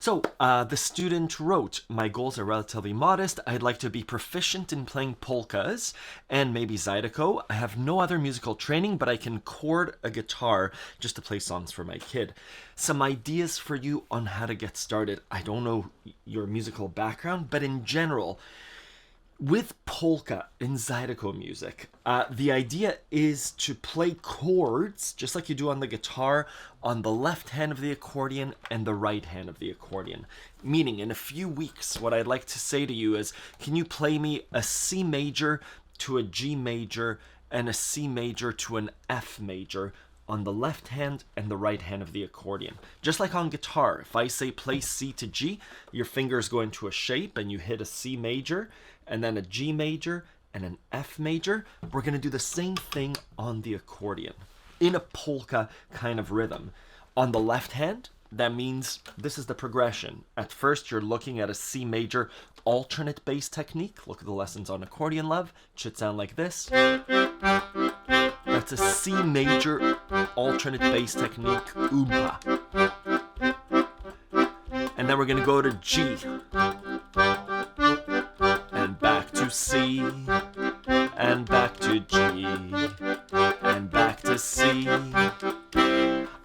So, the student wrote, my goals are relatively modest. I'd like to be proficient in playing polkas and maybe zydeco. I have no other musical training, but I can chord a guitar just to play songs for my kid. Some ideas for you on how to get started. I don't know your musical background, but in general, with polka and zydeco music, the idea is to play chords, just like you do on the guitar, on the left hand of the accordion and the right hand of the accordion. Meaning, in a few weeks, what I'd like to say to you is, can you play me a C major to a G major and a C major to an F major on the left hand and the right hand of the accordion? Just like on guitar, if I say play C to G, your fingers go into a shape and you hit a C major and then a G major and an F major. We're going to do the same thing on the accordion in a polka kind of rhythm. On the left hand, that means this is the progression. At first, you're looking at a C major alternate bass technique. Look at the lessons on Accordion Love. It should sound like this. That's a C major alternate bass technique, oompa. And then we're going to go to G. And back to C. And back to G. And back to C.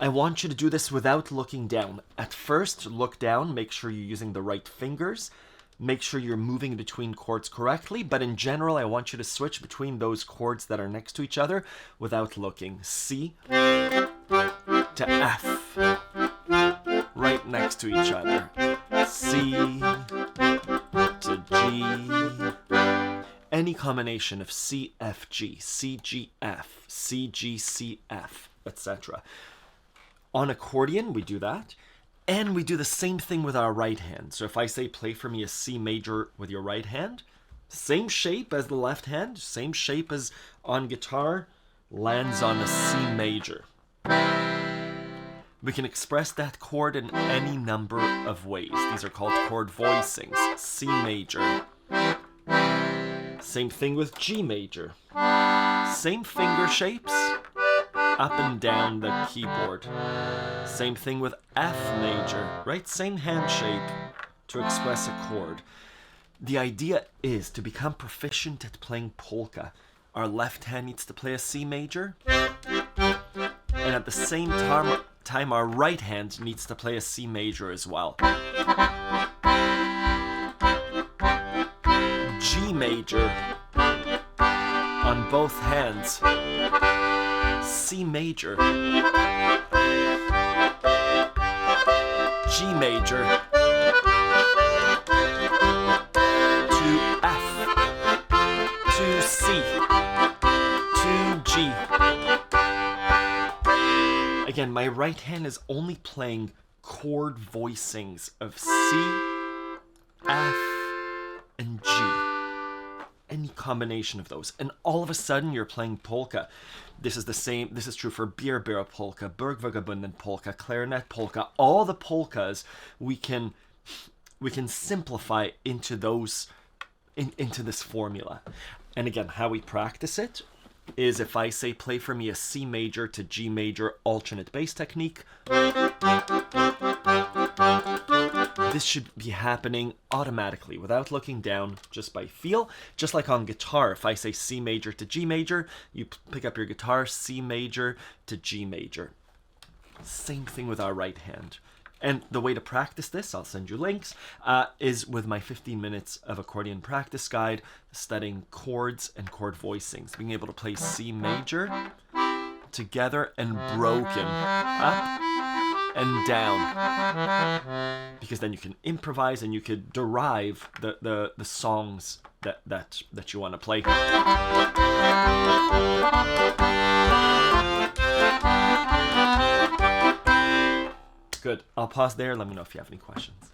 I want you to do this without looking down. At first, look down, make sure you're using the right fingers. Make sure you're moving between chords correctly, but in general, I want you to switch between those chords that are next to each other without looking. C to F, right next to each other. C to G. Any combination of C, F, G, C, G, F, C, G, C, F, etc. On accordion, we do that. And we do the same thing with our right hand. So if I say play for me a C major with your right hand, same shape as the left hand, same shape as on guitar, lands on a C major. We can express that chord in any number of ways. These are called chord voicings. C major. Same thing with G major. Same finger shapes up and down the keyboard. Same thing with F major, right? Same hand shape to express a chord. The idea is to become proficient at playing polka. Our left hand needs to play a C major, and at the same time our right hand needs to play a C major as well. G major on both hands. C major, G major, to F, to C, to G. Again, my right hand is only playing chord voicings of C, F, and G. Any combination of those, and all of a sudden you're playing polka. This is the same. This is true for Bier polka, Bergvagabunden polka, clarinet polka. All the polkas we can simplify into those into this formula. And again, how we practice it is if I say play for me a C major to G major alternate bass technique. This should be happening automatically without looking down, just by feel. Just like on guitar, if I say C major to G major, you pick up your guitar, C major to G major. Same thing with our right hand. And the way to practice this, I'll send you links, is with my 15 minutes of accordion practice guide, studying chords and chord voicings. Being able to play C major together and broken, up and down, because then you can improvise and you could derive the songs that you want to play. Good. I'll pause there. Let me know if you have any questions.